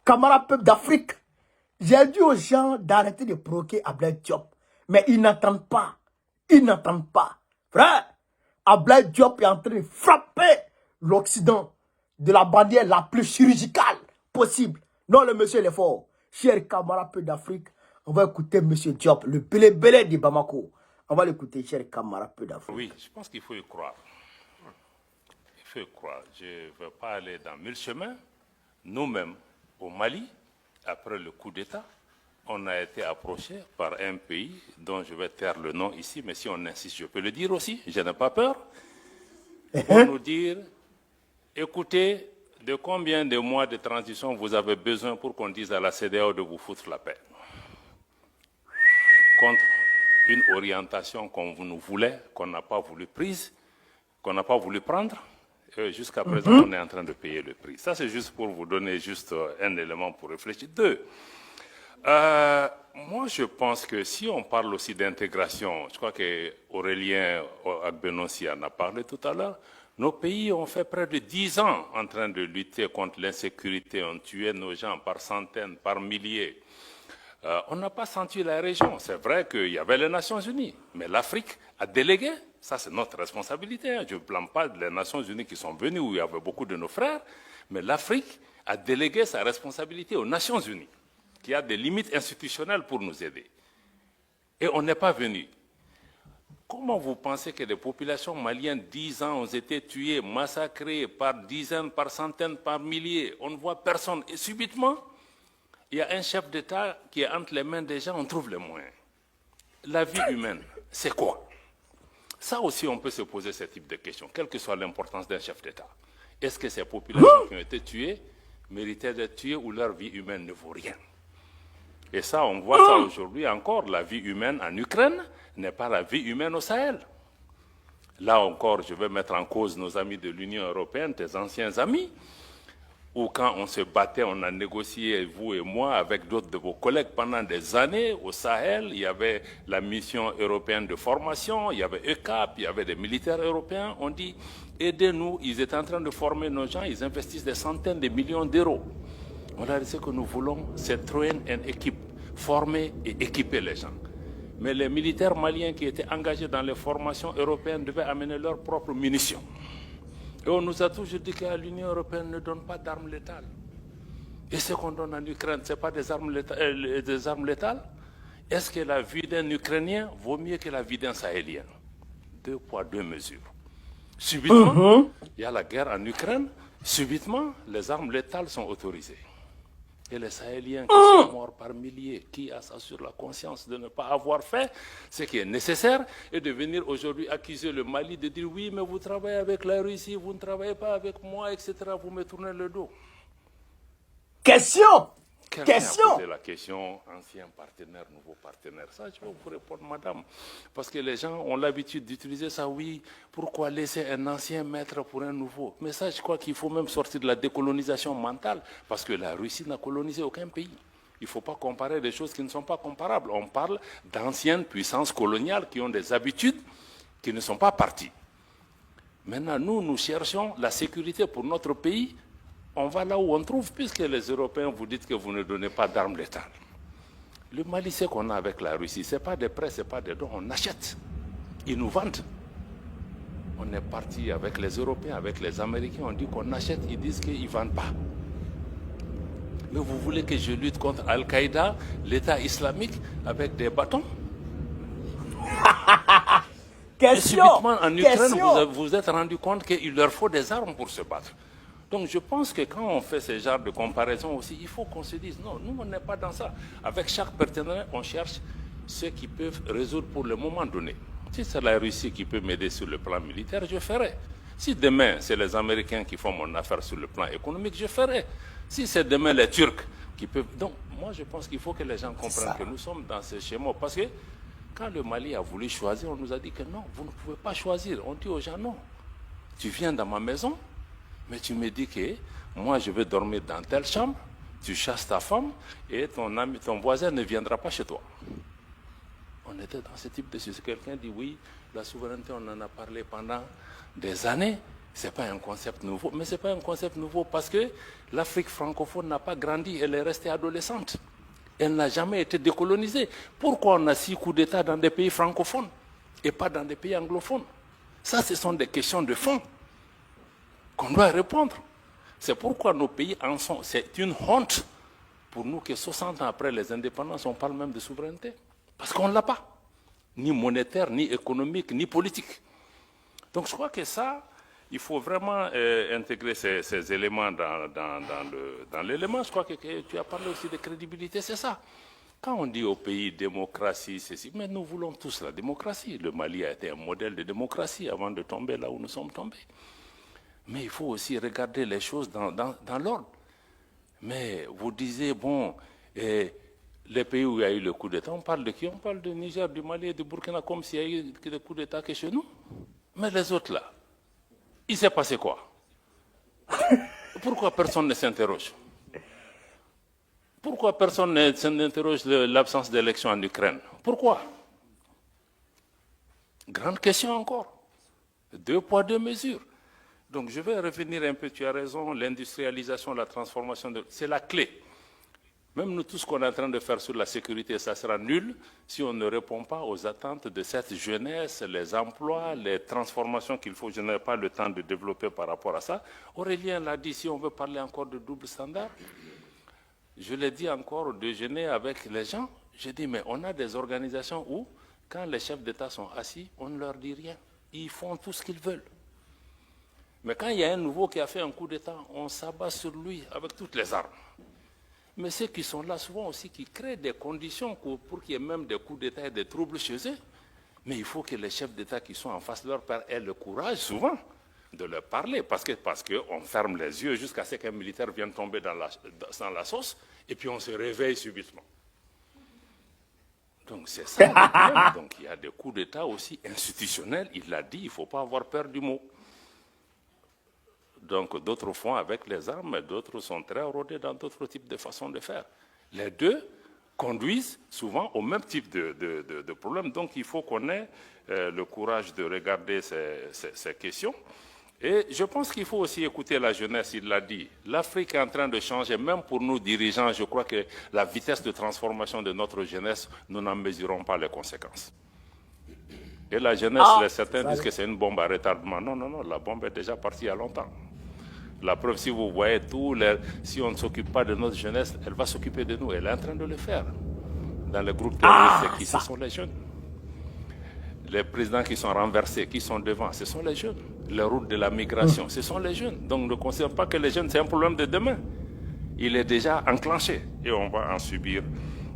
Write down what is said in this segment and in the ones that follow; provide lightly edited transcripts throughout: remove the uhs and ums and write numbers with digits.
camarades peuple d'Afrique, j'ai dit aux gens d'arrêter de provoquer Ablaye Diop. Mais ils n'entendent pas. Ils n'entendent pas. Frère, Ablaye Diop est en train de frapper l'Occident de la bannière la plus chirurgicale possible. Non, le monsieur il est fort. Chers camarades peuple d'Afrique, on va écouter monsieur Diop, le belé de Bamako. On va l'écouter, chers camarades peuple d'Afrique. Oui, je pense qu'il faut y croire. Il faut y croire. Je ne veux pas aller dans mille chemins. Nous-mêmes, au Mali, après le coup d'État, on a été approché par un pays dont je vais taire le nom ici, mais si on insiste, je peux le dire aussi, je n'ai pas peur, pour nous dire, écoutez, de combien de mois de transition vous avez besoin pour qu'on dise à la CEDEAO de vous foutre la paix contre une orientation qu'on nous voulait, qu'on n'a pas voulu prise, qu'on n'a pas voulu prendre. Jusqu'à présent, on est en train de payer le prix. Ça, c'est juste pour vous donner juste un élément pour réfléchir. Deux, moi, je pense que si on parle aussi d'intégration, je crois qu'Aurélien Agbenossi en a parlé tout à l'heure, nos pays ont fait près de 10 ans en train de lutter contre l'insécurité, ont tué nos gens par centaines, par milliers. On n'a pas senti la région. C'est vrai qu'il y avait les Nations Unies, mais l'Afrique a délégué. Ça, c'est notre responsabilité. Je ne blâme pas les Nations Unies qui sont venues, où il y avait beaucoup de nos frères, mais l'Afrique a délégué sa responsabilité aux Nations Unies, qui a des limites institutionnelles pour nous aider. Et on n'est pas venu. Comment vous pensez que les populations maliennes, 10 ans, ont été tuées, massacrées par dizaines, par centaines, par milliers? On ne voit personne. Et subitement, il y a un chef d'État qui est entre les mains des gens, on trouve les moyens. La vie humaine, c'est quoi? Ça aussi, on peut se poser ce type de questions, quelle que soit l'importance d'un chef d'État. Est-ce que ces populations qui ont été tuées méritaient d'être tuées ou leur vie humaine ne vaut rien? Et ça, on voit ça aujourd'hui encore. La vie humaine en Ukraine n'est pas la vie humaine au Sahel. Là encore, je vais mettre en cause nos amis de l'Union européenne, tes anciens amis, où quand on se battait, on a négocié, vous et moi, avec d'autres de vos collègues pendant des années au Sahel. Il y avait la mission européenne de formation, il y avait ECAP, il y avait des militaires européens. On dit, aidez-nous, ils étaient en train de former nos gens, ils investissent des centaines de millions d'euros. On a dit ce que nous voulons, c'est train une équipe, former et équiper les gens. Mais les militaires maliens qui étaient engagés dans les formations européennes devaient amener leurs propres munitions. Et on nous a toujours dit que l'Union européenne ne donne pas d'armes létales. Et ce qu'on donne en Ukraine, ce n'est pas des armes létales. Est-ce que la vie d'un Ukrainien vaut mieux que la vie d'un Sahélien? 2 poids, 2 mesures. Subitement, il y a la guerre en Ukraine, subitement, les armes létales sont autorisées. Et les Sahéliens qui sont morts par milliers, qui a ça sur la conscience de ne pas avoir fait ce qui est nécessaire, et de venir aujourd'hui accuser le Mali de dire oui, mais vous travaillez avec la Russie, vous ne travaillez pas avec moi, etc. Vous me tournez le dos. Question. Quelqu'un a posé la question, ancien partenaire, nouveau partenaire. Ça, je vais vous répondre, madame. Parce que les gens ont l'habitude d'utiliser ça, oui, pourquoi laisser un ancien maître pour un nouveau? Mais ça, je crois qu'il faut même sortir de la décolonisation mentale, parce que la Russie n'a colonisé aucun pays. Il ne faut pas comparer des choses qui ne sont pas comparables. On parle d'anciennes puissances coloniales qui ont des habitudes qui ne sont pas parties. Maintenant, nous cherchons la sécurité pour notre pays. On va là où on trouve, puisque les Européens vous dites que vous ne donnez pas d'armes létales. Le Mali, c'est qu'on a avec la Russie, ce n'est pas des prêts, ce n'est pas des dons, on achète. Ils nous vendent. On est parti avec les Européens, avec les Américains, on dit qu'on achète, ils disent qu'ils ne vendent pas. Mais vous voulez que je lutte contre Al-Qaïda, l'État islamique, avec des bâtons? Et subitement, en Ukraine, vous vous êtes rendu compte qu'il leur faut des armes pour se battre. Donc je pense que quand on fait ce genre de comparaison aussi, il faut qu'on se dise, non, nous on n'est pas dans ça. Avec chaque partenaire, on cherche ceux qui peuvent résoudre pour le moment donné. Si c'est la Russie qui peut m'aider sur le plan militaire, je ferai. Si demain, c'est les Américains qui font mon affaire sur le plan économique, je ferai. Si c'est demain les Turcs qui peuvent... Donc moi je pense qu'il faut que les gens comprennent que nous sommes dans ce schéma. Parce que quand le Mali a voulu choisir, on nous a dit que non, vous ne pouvez pas choisir. On dit aux gens, non, tu viens dans ma maison, mais tu me dis que moi je vais dormir dans telle chambre, tu chasses ta femme et ton voisin ne viendra pas chez toi. On était dans ce type de situation. Quelqu'un dit oui, la souveraineté, on en a parlé pendant des années, Ce n'est pas un concept nouveau, mais ce n'est pas un concept nouveau parce que l'Afrique francophone n'a pas grandi, elle est restée adolescente. Elle n'a jamais été décolonisée. Pourquoi on a 6 coups d'État dans des pays francophones et pas dans des pays anglophones? Ça, ce sont des questions de fond qu'on doit répondre. C'est pourquoi nos pays en sont. C'est une honte pour nous que 60 ans après les indépendances, on parle même de souveraineté. Parce qu'on ne l'a pas. Ni monétaire, ni économique, ni politique. Donc je crois que ça, il faut vraiment intégrer ces éléments dans l'élément. Je crois que tu as parlé aussi de crédibilité, c'est ça. Quand on dit au pays démocratie, ceci, mais nous voulons tous la démocratie. Le Mali a été un modèle de démocratie avant de tomber là où nous sommes tombés. Mais il faut aussi regarder les choses dans l'ordre. Mais vous disiez, bon, les pays où il y a eu le coup d'État, on parle de qui? On parle de Niger, du Mali et du Burkina comme s'il y a eu des coups d'État que chez nous. Mais les autres là, il s'est passé quoi? Pourquoi personne ne s'interroge? Pourquoi personne n'interroge l'absence d'élections en Ukraine? Pourquoi? Grande question encore. 2 poids, 2 mesures. Donc je vais revenir un peu, tu as raison, l'industrialisation, la transformation, c'est la clé. Même nous, tout ce qu'on est en train de faire sur la sécurité, ça sera nul si on ne répond pas aux attentes de cette jeunesse, les emplois, les transformations qu'il faut. Je n'ai pas le temps de développer par rapport à ça. Aurélien l'a dit, si on veut parler encore de double standard, je l'ai dit encore au déjeuner avec les gens, j'ai dit, mais on a des organisations où, quand les chefs d'État sont assis, on ne leur dit rien. Ils font tout ce qu'ils veulent. Mais quand il y a un nouveau qui a fait un coup d'État, on s'abat sur lui avec toutes les armes. Mais ceux qui sont là souvent aussi, qui créent des conditions pour qu'il y ait même des coups d'État et des troubles chez eux. Mais il faut que les chefs d'État qui sont en face de leur père aient le courage, souvent, de leur parler. Parce qu'on ferme les yeux jusqu'à ce qu'un militaire vienne tomber dans la sauce, et puis on se réveille subitement. Donc c'est ça le problème. Donc il y a des coups d'État aussi institutionnels. Il l'a dit, il ne faut pas avoir peur du mot. Donc d'autres font avec les armes, d'autres sont très rodés dans d'autres types de façons de faire. Les deux conduisent souvent au même type de problème. Donc il faut qu'on ait le courage de regarder ces questions. Et je pense qu'il faut aussi écouter la jeunesse, il l'a dit. L'Afrique est en train de changer, même pour nous dirigeants, je crois que la vitesse de transformation de notre jeunesse, nous n'en mesurons pas les conséquences. Et la jeunesse, certains disent que c'est une bombe à retardement. Non, non, non, la bombe est déjà partie il y a longtemps. La preuve, si vous voyez si on ne s'occupe pas de notre jeunesse, elle va s'occuper de nous. Elle est en train de le faire. Dans le groupe terroriste, ce sont les jeunes. Les présidents qui sont renversés, qui sont devant, ce sont les jeunes. Les routes de la migration, ce sont les jeunes. Donc ne considérez pas que les jeunes, c'est un problème de demain. Il est déjà enclenché et on va en subir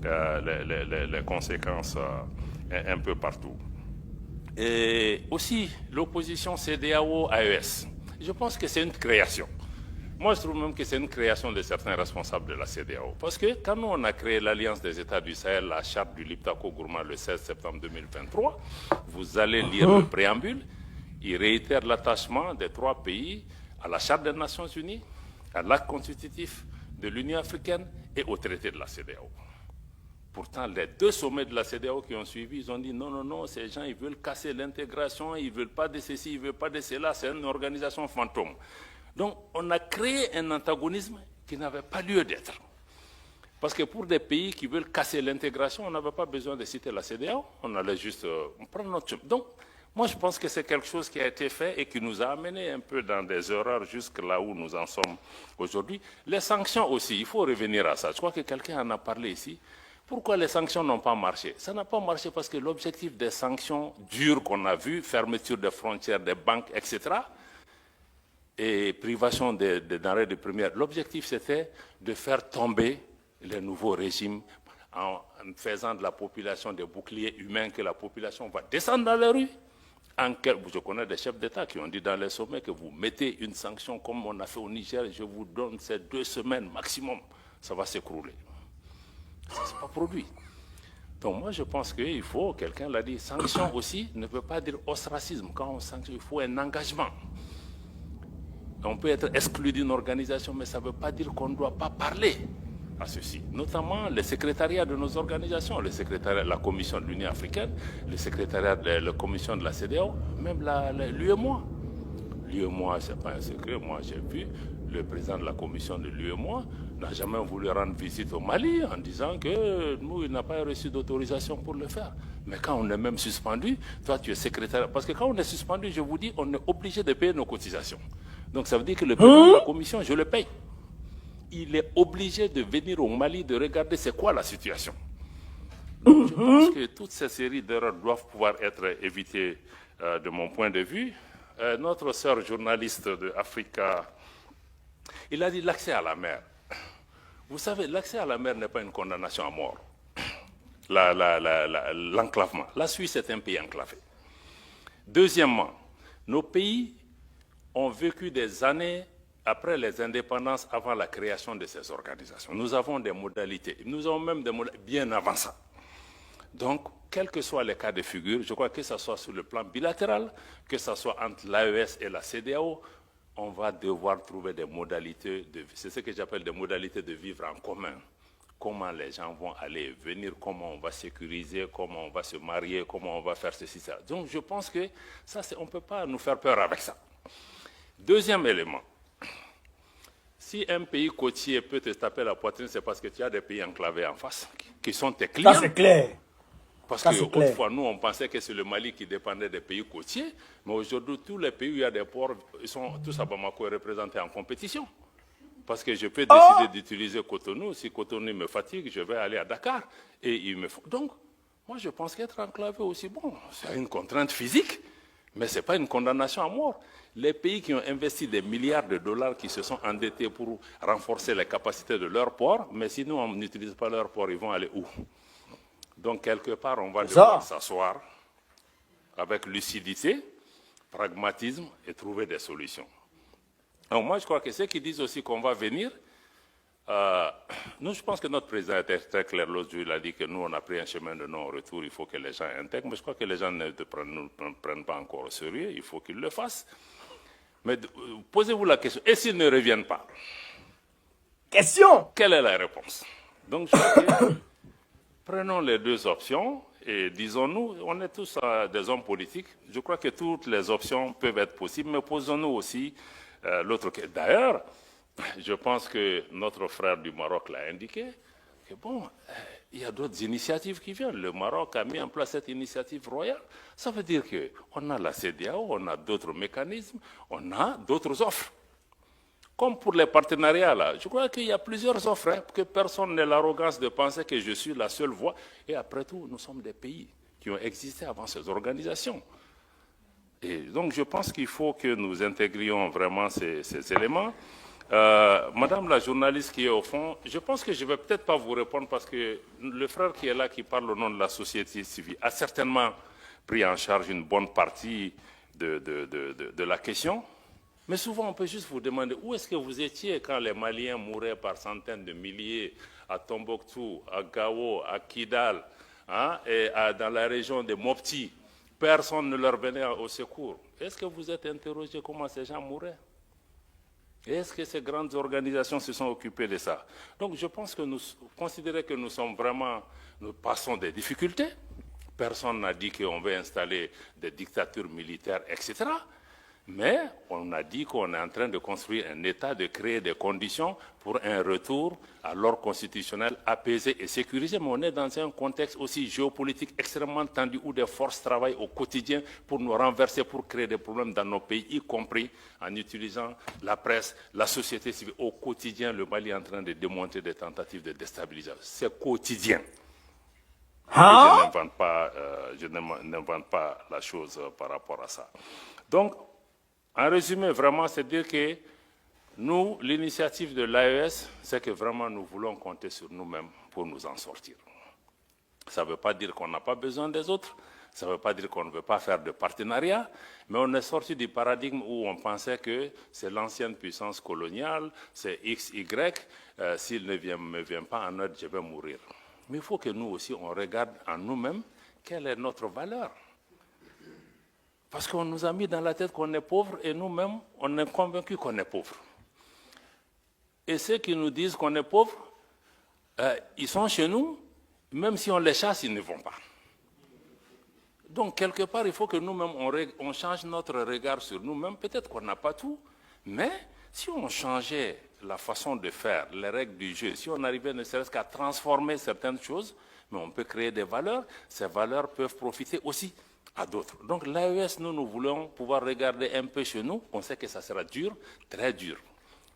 les conséquences un peu partout. Et aussi, l'opposition CEDEAO-AES. Je pense que c'est une création. Moi, je trouve même que c'est une création de certains responsables de la CEDEAO. Parce que quand nous, on a créé l'Alliance des États du Sahel, la charte du Liptako-Gourma le 16 septembre 2023, vous allez lire le préambule, il réitère l'attachement des 3 pays à la charte des Nations Unies, à l'acte constitutif de l'Union africaine et au traité de la CEDEAO. Pourtant, les 2 sommets de la CEDEAO qui ont suivi, ils ont dit non, non, non, ces gens, ils veulent casser l'intégration, ils ne veulent pas de ceci, ils ne veulent pas de cela, c'est une organisation fantôme. Donc, on a créé un antagonisme qui n'avait pas lieu d'être. Parce que pour des pays qui veulent casser l'intégration, on n'avait pas besoin de citer la CEDEAO, on allait juste prendre notre chemin. Donc, moi, je pense que c'est quelque chose qui a été fait et qui nous a amené un peu dans des erreurs jusque là où nous en sommes aujourd'hui. Les sanctions aussi, il faut revenir à ça. Je crois que quelqu'un en a parlé ici. Pourquoi les sanctions n'ont pas marché? Ça n'a pas marché parce que l'objectif des sanctions dures qu'on a vues, fermeture des frontières, des banques, etc., et privation des denrées de première, l'objectif c'était de faire tomber les nouveaux régimes en faisant de la population des boucliers humains que la population va descendre dans les rues. Je connais des chefs d'État qui ont dit dans les sommets que vous mettez une sanction comme on a fait au Niger, je vous donne ces 2 semaines maximum, ça va s'écrouler. Ça ne s'est pas produit. Donc moi je pense qu'il faut, quelqu'un l'a dit, sanction aussi ne veut pas dire ostracisme. Quand on sanctionne, il faut un engagement. On peut être exclu d'une organisation, mais ça ne veut pas dire qu'on ne doit pas parler à ceci. Notamment les secrétariats de nos organisations, le secrétariat de la Commission de l'Union africaine, le secrétariat de la Commission de la CEDEAO, même l'UEMOA. L'UEMOA, ce n'est pas un secret. Moi, j'ai vu le président de la commission de l'UEMOA n'a jamais voulu rendre visite au Mali en disant que nous, il n'a pas reçu d'autorisation pour le faire. Mais quand on est même suspendu, toi, tu es secrétaire. Parce que quand on est suspendu, je vous dis, on est obligé de payer nos cotisations. Donc ça veut dire que le président de la commission, je le paye. Il est obligé de venir au Mali, de regarder c'est quoi la situation. Donc je pense que toutes ces séries d'erreurs doivent pouvoir être évitées de mon point de vue. Notre sœur journaliste de Africa, il a dit l'accès à la mer. Vous savez, l'accès à la mer n'est pas une condamnation à mort. L'enclavement. La Suisse est un pays enclavé. Deuxièmement, nos pays ont vécu des années après les indépendances, avant la création de ces organisations. Nous avons des modalités. Nous avons même des modalités bien avant ça. Donc, quels que soient les cas de figure, je crois que ce soit sur le plan bilatéral, que ce soit entre l'AES et la CEDEAO, on va devoir trouver des modalités, c'est ce que j'appelle des modalités de vivre en commun. Comment les gens vont aller et venir, comment on va sécuriser, comment on va se marier, comment on va faire ceci, ça. Donc je pense que ça, on ne peut pas nous faire peur avec ça. Deuxième élément, si un pays côtier peut te taper la poitrine, c'est parce que tu as des pays enclavés en face, qui sont tes clients. Ça c'est clair. Parce qu'autrefois, nous, on pensait que c'est le Mali qui dépendait des pays côtiers, mais aujourd'hui, tous les pays où il y a des ports, ils sont tous à Bamako représentés en compétition. Parce que je peux décider d'utiliser Cotonou. Si Cotonou me fatigue, je vais aller à Dakar. Et il me faut... Donc, moi, je pense qu'être enclavé aussi, bon, c'est une contrainte physique, mais ce n'est pas une condamnation à mort. Les pays qui ont investi des milliards de dollars, qui se sont endettés pour renforcer les capacités de leurs ports, mais si nous, on n'utilise pas leurs ports, ils vont aller où? Donc, quelque part, on va devoir s'asseoir avec lucidité, pragmatisme et trouver des solutions. Donc, moi, je crois que ceux qui disent aussi qu'on va venir, nous, je pense que notre président était très clair l'autre jour. Il a dit que nous, on a pris un chemin de non-retour, il faut que les gens intègrent. Mais je crois que les gens ne prennent pas encore au sérieux, il faut qu'ils le fassent. Mais posez-vous la question, et s'ils ne reviennent pas? Question. Quelle est la réponse? Donc, je crois que prenons les deux options et disons-nous, on est tous des hommes politiques. Je crois que toutes les options peuvent être possibles, mais posons-nous aussi l'autre. D'ailleurs, je pense que notre frère du Maroc l'a indiqué, que bon, il y a d'autres initiatives qui viennent. Le Maroc a mis en place cette initiative royale. Ça veut dire qu'on a la CEDEAO, on a d'autres mécanismes, on a d'autres offres. Comme pour les partenariats, là, je crois qu'il y a plusieurs offres, hein, que personne n'ait l'arrogance de penser que je suis la seule voix. Et après tout, nous sommes des pays qui ont existé avant ces organisations. Et donc, je pense qu'il faut que nous intégrions vraiment ces éléments. Madame la journaliste qui est au fond, je pense que je ne vais peut-être pas vous répondre parce que le frère qui est là, qui parle au nom de la société civile, a certainement pris en charge une bonne partie de la question. Mais souvent, on peut juste vous demander où est-ce que vous étiez quand les Maliens mouraient par centaines de milliers à Tombouctou, à Gao, à Kidal, hein, et dans la région de Mopti. Personne ne leur venait au secours. Est-ce que vous êtes interrogé comment ces gens mouraient? Est-ce que ces grandes organisations se sont occupées de ça? Donc je pense que nous considérons que nous sommes vraiment, nous passons des difficultés. Personne n'a dit qu'on veut installer des dictatures militaires, etc. Mais on a dit qu'on est en train de construire un État, de créer des conditions pour un retour à l'ordre constitutionnel apaisé et sécurisé. Mais on est dans un contexte aussi géopolitique extrêmement tendu où des forces travaillent au quotidien pour nous renverser, pour créer des problèmes dans nos pays, y compris en utilisant la presse, la société civile. Au quotidien, le Mali est en train de démonter des tentatives de déstabilisation. C'est quotidien. Je n'invente pas la chose par rapport à ça. Donc, en résumé, vraiment, c'est dire que nous, l'initiative de l'AES, c'est que vraiment nous voulons compter sur nous-mêmes pour nous en sortir. Ça ne veut pas dire qu'on n'a pas besoin des autres, ça ne veut pas dire qu'on ne veut pas faire de partenariat, mais on est sorti du paradigme où on pensait que c'est l'ancienne puissance coloniale, c'est X, Y, s'il ne me vient pas en aide, je vais mourir. Mais il faut que nous aussi, on regarde en nous-mêmes quelle est notre valeur. Parce qu'on nous a mis dans la tête qu'on est pauvre et nous-mêmes, on est convaincus qu'on est pauvre. Et ceux qui nous disent qu'on est pauvre, ils sont chez nous, même si on les chasse, ils ne vont pas. Donc, quelque part, il faut que nous-mêmes, on change notre regard sur nous-mêmes. Peut-être qu'on n'a pas tout, mais si on changeait la façon de faire, les règles du jeu, si on arrivait ne serait-ce qu'à transformer certaines choses, mais on peut créer des valeurs, ces valeurs peuvent profiter aussi à d'autres. Donc l'AES, nous voulons pouvoir regarder un peu chez nous. On sait que ça sera dur, très dur.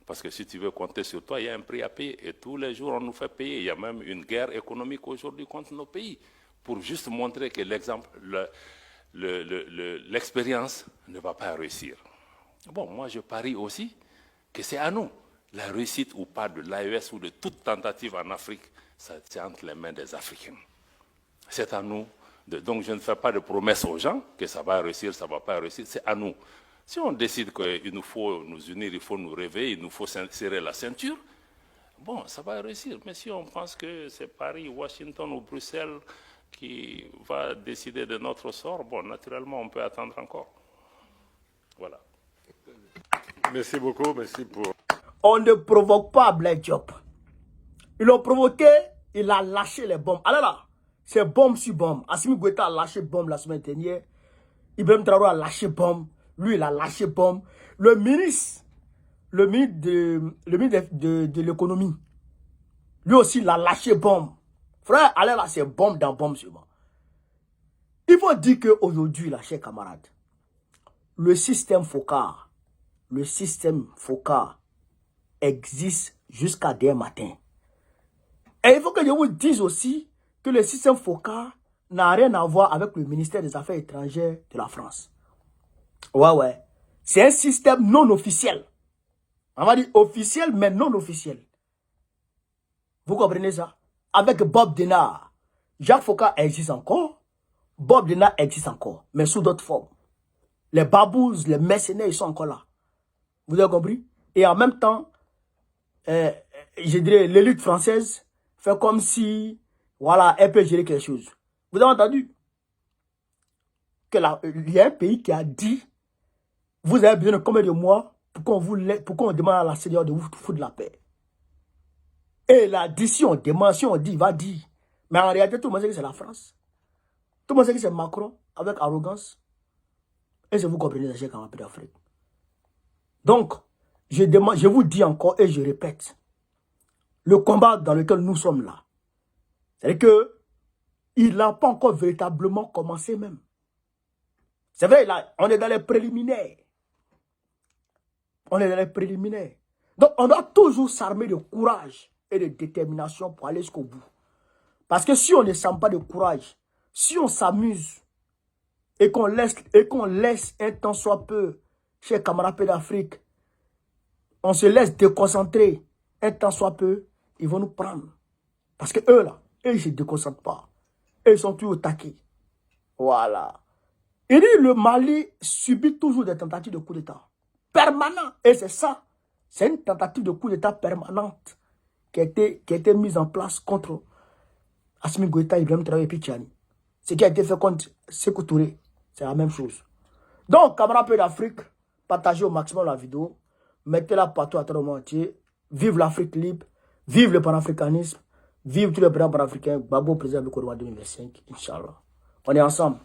Parce que si tu veux compter sur toi, il y a un prix à payer. Et tous les jours, on nous fait payer. Il y a même une guerre économique aujourd'hui contre nos pays. Pour juste montrer que l'exemple, l'expérience ne va pas réussir. Bon, moi je parie aussi que c'est à nous. La réussite ou pas de l'AES ou de toute tentative en Afrique, c'est entre les mains des Africains. C'est à nous. Donc je ne fais pas de promesses aux gens que ça va réussir, ça ne va pas réussir, c'est à nous. Si on décide qu'il nous faut nous unir, il faut nous réveiller, il nous faut serrer la ceinture, bon, ça va réussir. Mais si on pense que c'est Paris, Washington ou Bruxelles qui va décider de notre sort, bon, naturellement, on peut attendre encore. Voilà. Merci beaucoup, merci pour... On ne provoque pas Ablaye Diop. Ils l'ont provoqué, il a lâché les bombes. Alors là, c'est bombe sur bombe. Assimi Goïta a lâché bombe la semaine dernière. Ibrahim Traoré a lâché bombe. Lui, il a lâché bombe. Le ministre de l'économie, lui aussi, il a lâché bombe. Frère, allez là, c'est bombe dans bombe sur bombe. Il faut dire qu'aujourd'hui, là, chers camarades, le système Foccart existe jusqu'à demain matin. Et il faut que je vous dise aussi que le système Foccart n'a rien à voir avec le ministère des Affaires étrangères de la France. Ouais. C'est un système non officiel. On va dire officiel, mais non officiel. Vous comprenez ça? Avec Bob Denard, Jacques Foccart existe encore. Bob Denard existe encore, mais sous d'autres formes. Les babous, les mercenaires, ils sont encore là. Vous avez compris? Et en même temps, je dirais, l'élite française fait comme si, voilà, elle peut gérer quelque chose. Vous avez entendu? Il y a un pays qui a dit, vous avez besoin de combien de mois pour qu'on demande à la Seigneur de vous foutre la paix. Et là, d'ici on demande, si on dit, il va dire. Mais en réalité, tout le monde sait que c'est la France. Tout le monde sait que c'est Macron, avec arrogance. Et je vous comprenez, les chers camarades d'Afrique. Donc, je vous dis encore et je répète, le combat dans lequel nous sommes là, c'est que il n'a pas encore véritablement commencé même. C'est vrai, là, on est dans les préliminaires. On est dans les préliminaires. Donc, on doit toujours s'armer de courage et de détermination pour aller jusqu'au bout. Parce que si on ne sent pas de courage, si on s'amuse et qu'on laisse un temps soit peu, chers camarades d'Afrique, on se laisse déconcentrer un temps soit peu, ils vont nous prendre. Parce que eux là, eux ils ne se déconcentrent pas. Eux ils sont toujours taqués. Voilà. Il dit le Mali subit toujours des tentatives de coup d'État. Permanent. Et c'est ça. C'est une tentative de coup d'État permanente qui a été mise en place contre Assimi Goïta, Ibrahim Traoré et Pichani. Ce qui a été fait contre Sékou Touré, c'est la même chose. Donc, camarades d'Afrique, partagez au maximum la vidéo. Mettez-la partout à travers le monde entier. Vive l'Afrique libre. Vive le panafricanisme. Vive tous les présidents panafricains. Babo président du Côte d'Ivoire 2025. Inch'Allah. On est ensemble.